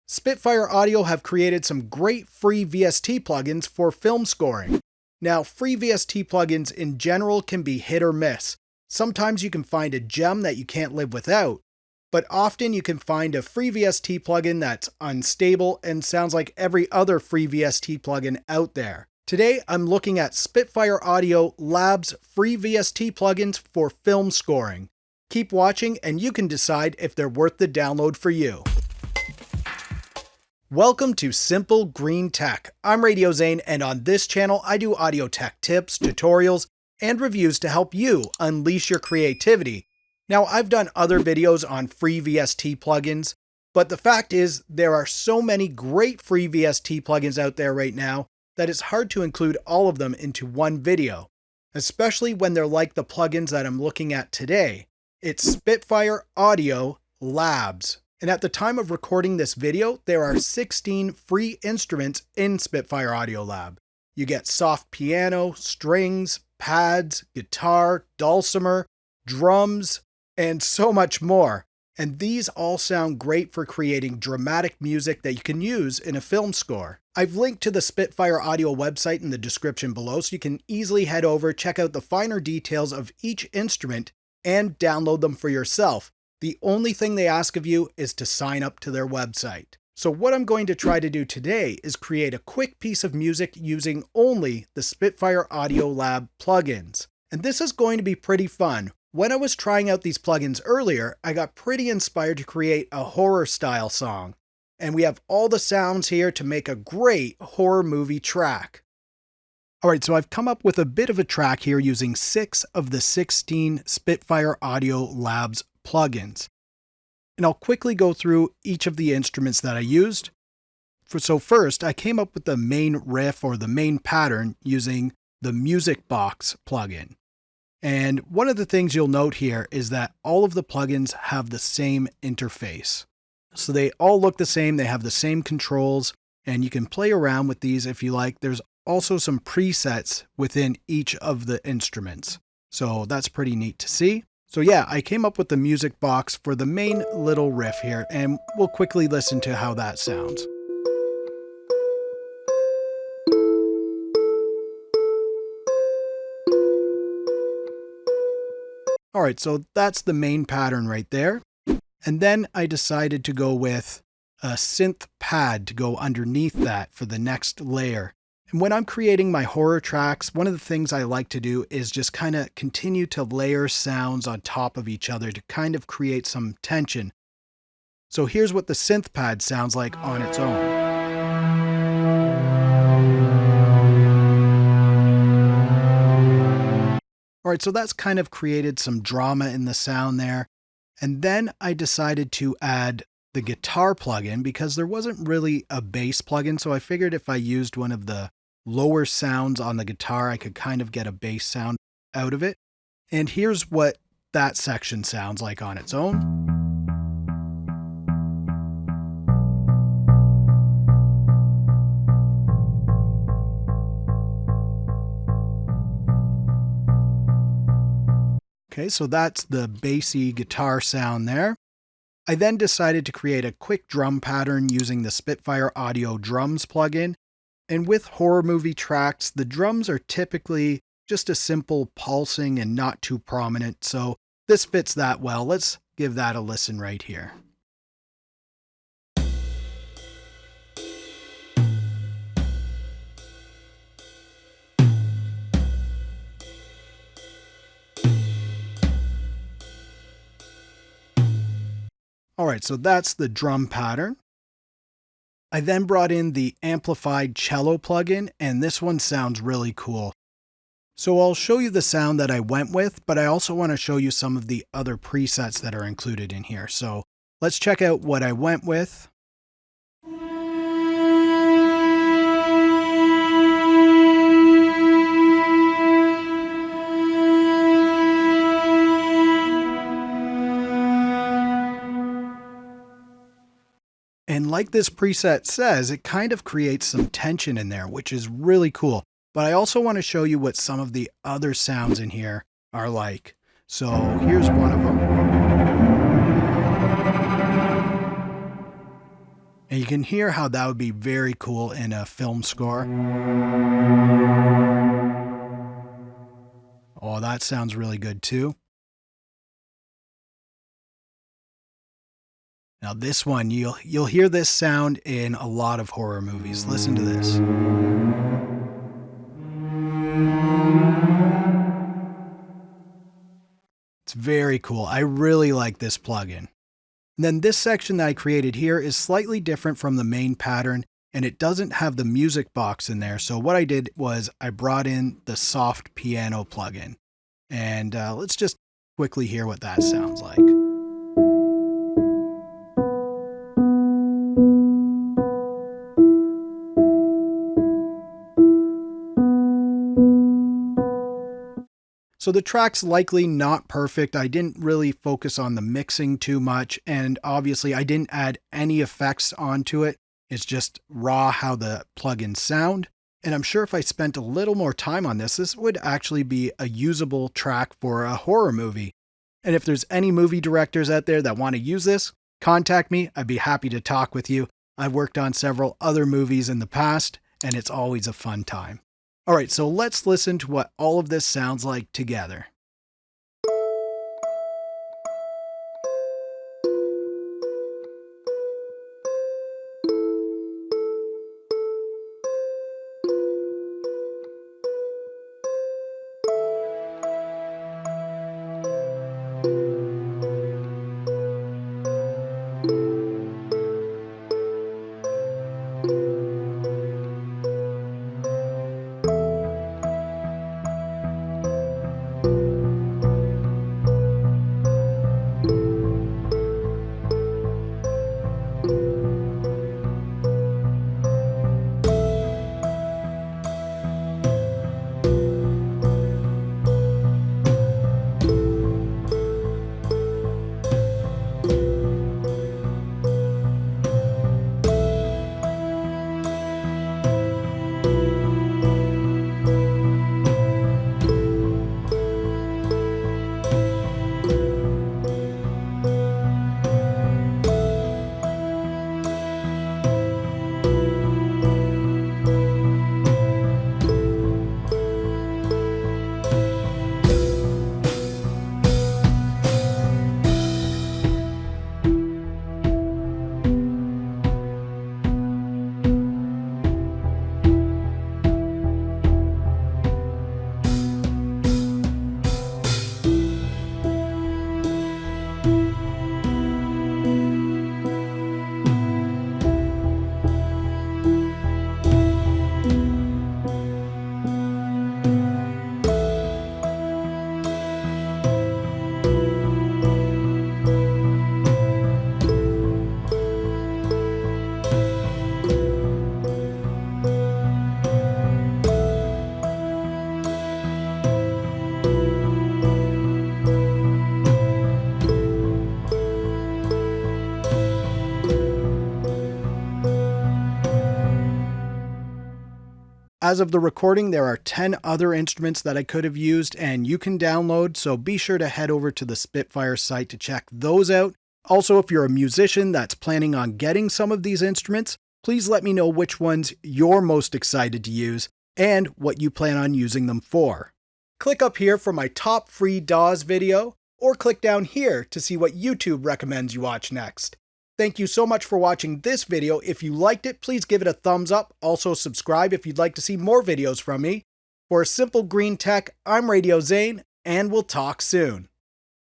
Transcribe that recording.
Spitfire Audio have created some great free VST plugins for film scoring. Now, free VST plugins in general can be hit or miss. Sometimes you can find a gem that you can't live without, but often you can find a free VST plugin that's unstable and sounds like every other free VST plugin out there. Today, I'm looking at Spitfire Audio Labs free VST plugins for film scoring. Keep watching and you can decide if they're worth the download for you. Welcome to Simple Green Tech. I'm Radio Zane, and on this channel I do audio tech tips, tutorials, and reviews to help you unleash your creativity. Now, I've done other videos on free VST plugins, but the fact is there are so many great free VST plugins out there right now that it's hard to include all of them into one video, especially when they're like the plugins that I'm looking at today. It's Spitfire Audio Labs. And at the time of recording this video, there are 16 free instruments in Spitfire Audio Lab. You get soft piano, strings, pads, guitar, dulcimer, drums, and so much more. And these all sound great for creating dramatic music that you can use in a film score. I've linked to the Spitfire Audio website in the description below, so you can easily head over, check out the finer details of each instrument, and download them for yourself. The only thing they ask of you is to sign up to their website. So what I'm going to try to do today is create a quick piece of music using only the Spitfire Audio Lab plugins. And this is going to be pretty fun. When I was trying out these plugins earlier, I got pretty inspired to create a horror style song. And we have all the sounds here to make a great horror movie track. Alright, so I've come up with a bit of a track here using 6 of the 16 Spitfire Audio Labs plugins. And I'll quickly go through each of the instruments that I used. So first, I came up with the main riff or the main pattern using the MAGIX plugin. And one of the things you'll note here is that all of the plugins have the same interface. So they all look the same, they have the same controls, and you can play around with these if you like. There's also some presets within each of the instruments. So that's pretty neat to see. So yeah, I came up with the MAGIX for the main little riff here, and we'll quickly listen to how that sounds. Alright, so that's the main pattern right there. And then I decided to go with a Synth Pad to go underneath that for the next layer. And when I'm creating my horror tracks, one of the things I like to do is just kind of continue to layer sounds on top of each other to kind of create some tension. So here's what the Synth Pad sounds like on its own. Alright, so that's kind of created some drama in the sound there. And then I decided to add the guitar plugin because there wasn't really a bass plugin, so I figured if I used one of the lower sounds on the guitar, I could kind of get a bass sound out of it. And here's what that section sounds like on its own. Okay, so that's the bassy guitar sound there. I then decided to create a quick drum pattern using the Spitfire Audio Drums plugin. And with horror movie tracks, the drums are typically just a simple pulsing and not too prominent, so this fits that well. Let's give that a listen right here. Alright, so that's the drum pattern. I then brought in the amplified cello plugin, and this one sounds really cool. So I'll show you the sound that I went with, but I also want to show you some of the other presets that are included in here. So let's check out what I went with. And like this preset says, it kind of creates some tension in there, which is really cool. But I also want to show you what some of the other sounds in here are like. So here's one of them. And you can hear how that would be very cool in a film score. Oh, that sounds really good too. Now this one, you'll hear this sound in a lot of horror movies. Listen to this. It's very cool. I really like this plugin. And then this section that I created here is slightly different from the main pattern, and it doesn't have the music box in there. So what I did was I brought in the soft piano plugin. And let's just quickly hear what that sounds like. So the track's likely not perfect. I didn't really focus on the mixing too much, and obviously I didn't add any effects onto it. It's just raw how the plugins sound. And I'm sure if I spent a little more time on this would actually be a usable track for a horror movie. And if there's any movie directors out there that want to use this, contact me. I'd be happy to talk with you. I've worked on several other movies in the past, and it's always a fun time. All right, so let's listen to what all of this sounds like together. As of the recording, there are 10 other instruments that I could have used and you can download, so be sure to head over to the Spitfire site to check those out. Also, if you're a musician that's planning on getting some of these instruments, please let me know which ones you're most excited to use and what you plan on using them for. Click up here for my top free DAWs video, or click down here to see what YouTube recommends you watch next. Thank you so much for watching this video. If you liked it, please give it a thumbs up. Also subscribe if you'd like to see more videos from me. For Simple Green Tech, I'm Radio Zane, and we'll talk soon.